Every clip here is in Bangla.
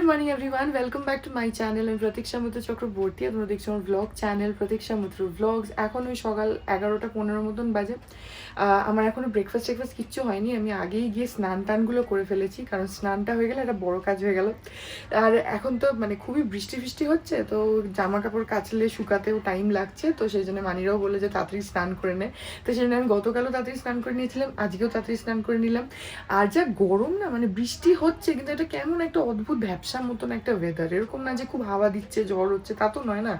morning everyone, welcome back to my channel. আমি প্রতীক্ষা মিত্র চক্রবর্তী। আপনারা দেখছেন আমার ব্লগ চ্যানেল প্রতীক্ষা মিত্র ব্লগস। এখন ওই সকাল 11:15 মতন বাজে। আমার এখনো ব্রেকফাস্ট কিচ্ছু হয়নি। আমি আগেই গিয়ে স্নান টানগুলো করে ফেলেছি, কারণ স্নানটা হয়ে গেলে একটা বড় কাজ হয়ে গেল। আর এখন তো মানে খুবই বৃষ্টি হচ্ছে, তো জামা কাপড় কাচলে শুকাতেও টাইম লাগছে, তো সেই জন্য মানিরাও বলে যে তাড়াতাড়ি স্নান করে নে। তো সেই জন্য আমি গতকালও তাড়াতাড়ি স্নান করে নিয়েছিলাম, আজকেও তাড়াতাড়ি স্নান করে নিলাম। আর যা গরম না, মানে বৃষ্টি হচ্ছে কিন্তু এটা কেমন একটা অদ্ভুত ভ্যাপসার মতন একটা ওয়েদার। এরকম না যে খুব হাওয়া দিচ্ছে ঝড় হচ্ছে, তা তো নয় না,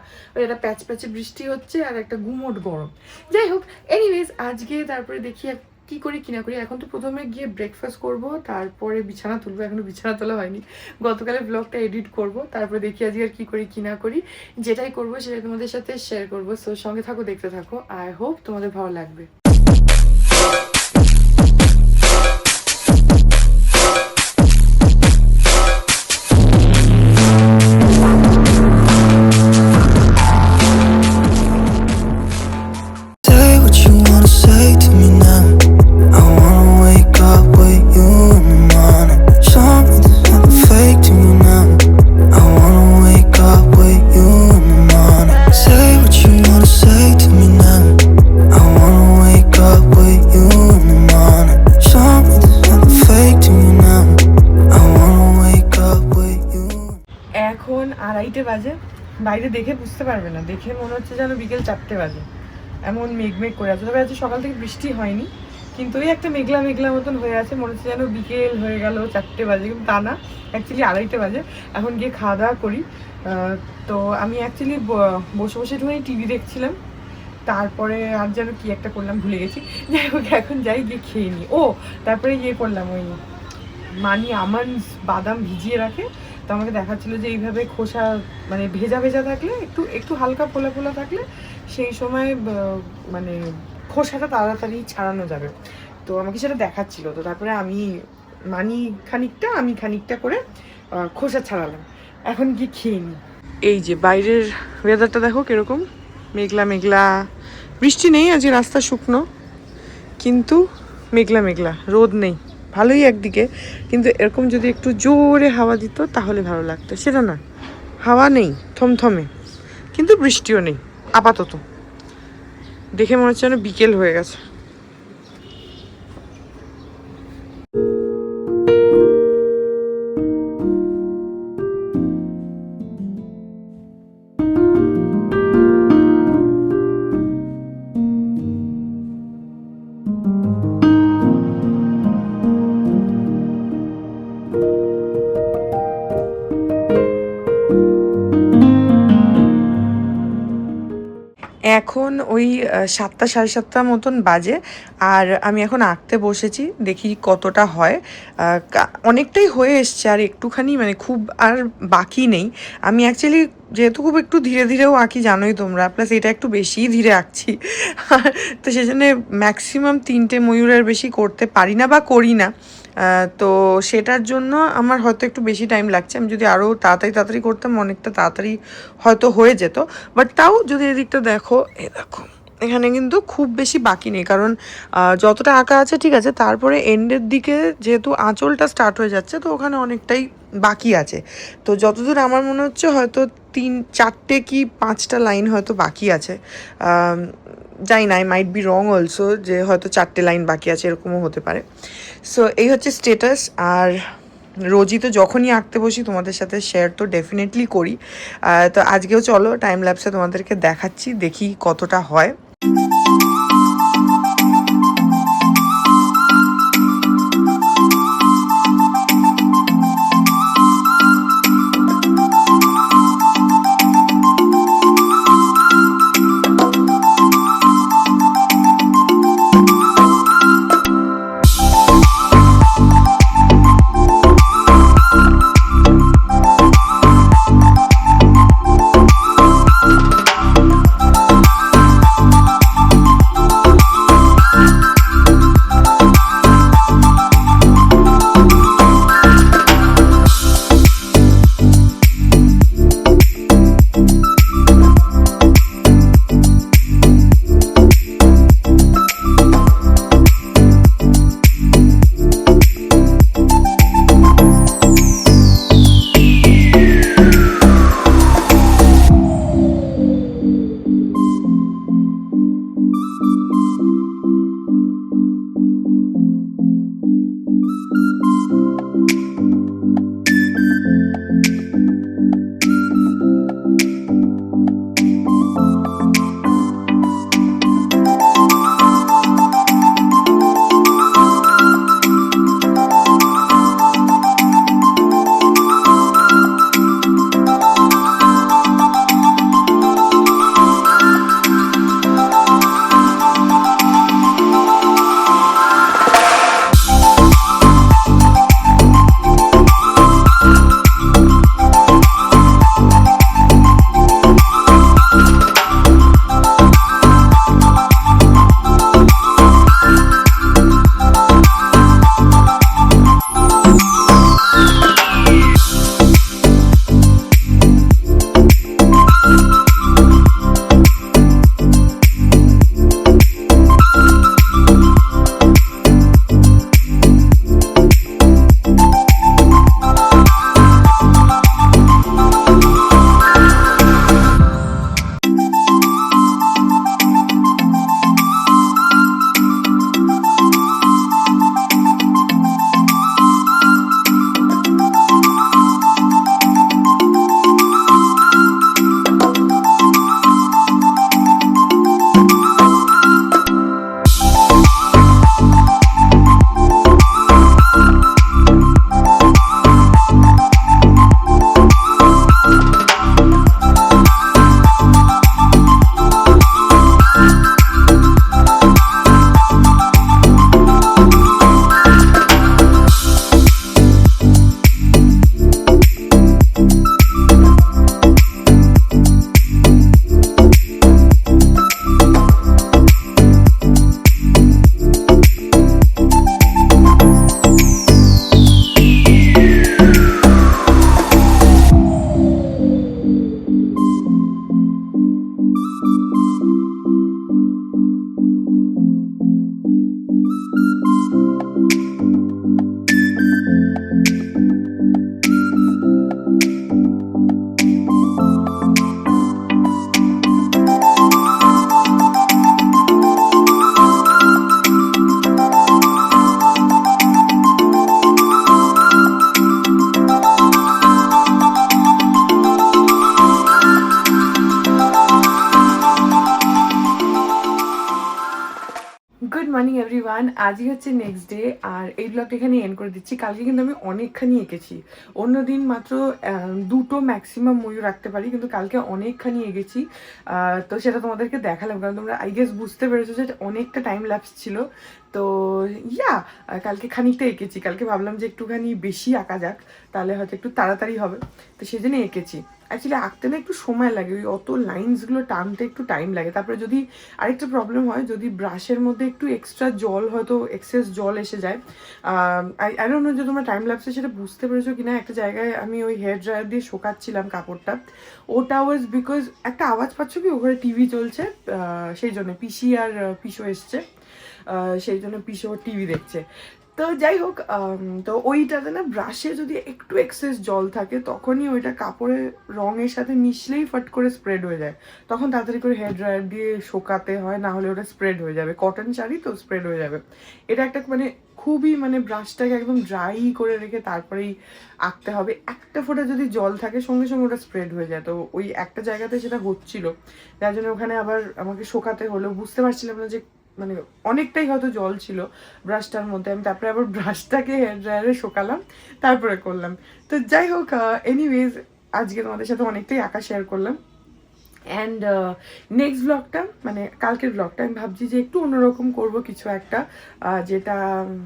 এটা প্যাচ প্যাচে বৃষ্টি হচ্ছে আর একটা গুমোট গরম। যাই হোক, এনিওয়েজ আজকে তারপরে দেখি কি করি কি না করি। এখন তো প্রথমে গিয়ে ব্রেকফাস্ট করব, তারপরে বিছানা তুলবো। এখনো বিছানা তোলা হয়নি, গতকালের ব্লগটা এডিট করব, তারপরে দেখি আজকে আর কি করি কি না করি। যেটাই করবো সেটাই তোমাদের সাথে শেয়ার করবো। সো সঙ্গে থাকো, দেখতে থাকো। আই হোপ তোমাদের ভালো লাগবে। এখন 2:30 বাজে। বাইরে দেখে বুঝতে পারবে না, দেখে মনে হচ্ছে যেন বিকেল 4টে বাজে, এমন মেঘ করে আছে। তবে আজকে সকাল থেকে বৃষ্টি হয়নি, কিন্তু ওই একটা মেঘলা মতন হয়ে আছে, মনে হচ্ছে যেন বিকেল হয়ে গেল 4টে বাজে, কিন্তু তা না, অ্যাকচুয়ালি 2:30 বাজে। এখন গিয়ে খাওয়া দাওয়া করি। তো আমি অ্যাকচুয়ালি বসে একটুখানি টিভি দেখছিলাম, তারপরে আর যেন কি একটা করলাম ভুলে গেছি। যাই হোক, এখন যাই গিয়ে খেয়ে নিই। ও তারপরে করলাম, ওই মানি আমন্ডস বাদাম ভিজিয়ে রাখে, তো আমাকে দেখাচ্ছিলো যে এইভাবে খোসা মানে ভেজা থাকলে, একটু হালকা ফোলা থাকলে সেই সময় মানে খোসাটা তাড়াতাড়ি ছাড়ানো যাবে। তো আমাকে সেটা দেখাচ্ছিল, তো তারপরে আমি খানিকটা করে খোসা ছাড়ালাম। এখন কি খেয়ে নিই। এই যে বাইরের ওয়েদারটা দেখো কিরকম, মেঘলা, বৃষ্টি নেই আজকে, রাস্তা শুকনো, কিন্তু মেঘলা, রোদ নেই। ভালোই একদিকে, কিন্তু এরকম যদি একটু জোরে হাওয়া দিত তাহলে ভালো লাগতো। সেটা না, হাওয়া নেই, থমথমে, কিন্তু বৃষ্টিও নেই আপাতত। দেখে মনে হচ্ছে যেন বিকেল হয়ে গেছে। এখন ওই 7টা 7:30 মতন বাজে, আর আমি এখন আঁকতে বসেছি, দেখি কতটা হয়। অনেকটাই হয়ে এসছে, আর একটুখানি মানে খুব আর বাকি নেই। আমি অ্যাকচুয়ালি যেহেতু খুব একটু ধীরেও আঁকি, জানোই তোমরা, প্লাস এটা একটু বেশিই ধীরে আঁকছি, তো সেই জন্যে ম্যাক্সিমাম 3টে ময়ূরের বেশি করতে পারি না বা করি না। তো সেটার জন্য আমার হয়তো একটু বেশি টাইম লাগছে। আমি যদি আরও তাড়াতাড়ি করতাম, অনেকটা তাড়াতাড়ি হয়তো হয়ে যেত। বাট তাও যদি এদিকটা দেখো, দেখো এখানে কিন্তু খুব বেশি বাকি নেই, কারণ যতটা আঁকা আছে ঠিক আছে, তারপরে এন্ডের দিকে যেহেতু আঁচলটা স্টার্ট হয়ে যাচ্ছে, তো ওখানে অনেকটাই বাকি আছে। তো যতদূর আমার মনে হচ্ছে হয়তো 3-4টে কি 5টা লাইন হয়তো বাকি আছে। জানি না, I might be wrong also, যে হয়তো 4টে লাইন বাকি আছে, এরকমও হতে পারে। সো এই হচ্ছে স্টেটাস। আর রোজই তো যখনই আঁকতে বসি তোমাদের সাথে শেয়ার তো ডেফিনেটলি করি। তো আজকেও চলো টাইম ল্যাপসে তোমাদেরকে দেখাচ্ছি, দেখি কতটা হয়। গুড মর্নিং এভরিওয়ান, আজই হচ্ছে নেক্সট ডে আর এই ব্লগটা এখানে এন্ড করে দিচ্ছি। কালকে কিন্তু আমি অনেকখানি এঁকেছি, অন্যদিন মাত্র দুটো ম্যাক্সিমাম ময়ূর রাখতে পারি, কিন্তু কালকে অনেকখানি এঁকেছি। তো সেটা তোমাদেরকে দেখালাম, কারণ তোমরা আই গেস বুঝতে পেরেছো যে অনেকটা টাইম ল্যাপস ছিল। তো ইয়া কালকে খানিকটা এঁকেছি, কালকে ভাবলাম যে একটুখানি বেশি আঁকা যাক, তাহলে হয়তো একটু তাড়াতাড়ি হবে, তো সেই জন্য এঁকেছি। অ্যাকচুয়ালি আঁকতে না একটু সময় লাগে, ওই অত লাইন্সগুলো টানতে একটু টাইম লাগে। তারপরে যদি আরেকটা প্রবলেম হয়, যদি ব্রাশের মধ্যে একটু এক্সট্রা জল, হয়তো এক্সেস জল এসে যায়। আই ডোন্ট নো যে তোমরা টাইম ল্যাপসে সেটা বুঝতে পেরেছো কিনা। একটা জায়গায় আমি ওই হেয়ার ড্রায়ার দিয়ে শোকাচ্ছিলাম কাপড়টা, ওটা ওয়াজ বিকজ একটা আওয়াজ পাচ্ছ কি, ওখানে টিভি চলছে, সেই জন্য পিসি আর পিসো এসছে, সেই জন্য পিসো টিভি দেখছে। তো যাই হোক, তো ওইটাতে না ব্রাশে যদি একটু এক্সেস জল থাকে, তখনই ওইটা কাপড়ের রঙের সাথে মিশলেই ফট করে স্প্রেড হয়ে যায়। তখন তাড়াতাড়ি করে হেয়ার ড্রায়ার দিয়ে শোকাতে হয়, না হলে ওটা স্প্রেড হয়ে যাবে। কটন শাড়ি তো স্প্রেড হয়ে যাবে। এটা একটা মানে খুবই মানে ব্রাশটাকে একদম ড্রাই করে রেখে তারপরেই আঁকতে হবে। একটা ফোঁটা যদি জল থাকে সঙ্গে সঙ্গে ওটা স্প্রেড হয়ে যায়। তো ওই একটা জায়গাতে সেটা হচ্ছিল, যার জন্য ওখানে আবার আমাকে শোকাতে হলো। বুঝতে পারছিলাম না যে মানে অনেকটাই হয়তো জল ছিল ব্রাশটার মধ্যে। আমি তারপরে আবার ব্রাশটাকে হেয়ার ড্রায়ারে শোকালাম, তারপরে করলাম। তো যাই হোক, এনিওয়েজ আজকে তোমাদের সাথে অনেকটাই আঁকা শেয়ার করলাম। অ্যান্ড নেক্সট ব্লগটা মানে কালকের ব্লগটা আমি ভাবছি যে একটু অন্যরকম করব কিছু একটা, যেটা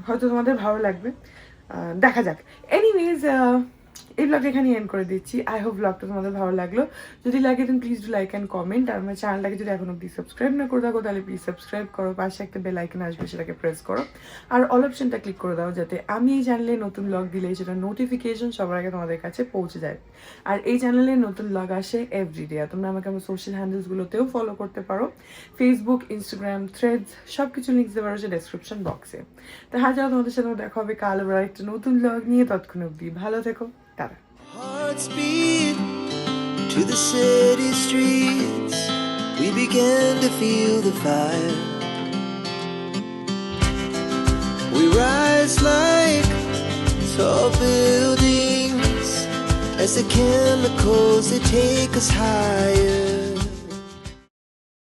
হয়তো তোমাদের ভালো লাগবে, দেখা যাক। এনিওয়েজ এই ব্লগটা এখানে এন্ড করে দিচ্ছি। আই হোপ ব্লগটা তোমাদের ভালো লাগলো। যদি লাগে then please do like and comment. আর আমার চ্যানেলটাকে যদি এখন অব্দি সাবস্ক্রাইব না করে থাকো, তাহলে প্লিজ সাবস্ক্রাইব করো, পাশে একটা বেল আইকন আসবে, সেটাকে প্রেস করো, আর অল অপশনটা ক্লিক করে দাও, যাতে আমি এই চ্যানেলে নতুন ব্লগ দিলে সেটা নোটিফিকেশন সবার আগে তোমাদের কাছে পৌঁছে যায়। আর এই চ্যানেলে নতুন ব্লগ আসে এভরিডে। আর তোমরা আমাকে আমার সোশ্যাল হ্যান্ডেলসগুলোতেও ফলো করতে পারো, ফেসবুক, ইনস্টাগ্রাম, থ্রেডস, সব কিছু লিঙ্ক দেওয়া রয়েছে ডেসক্রিপশন বক্সে। তো হ্যাঁ, যাও, তোমাদের সাথে দেখা হবে কাল আবার একটা নতুন ব্লগ নিয়ে। ততক্ষণ অব্দি ভালো থেকো, tata. Hearts beat to the city streets. We began to feel the fire. We rise like tall buildings as the chemicals, they take us higher.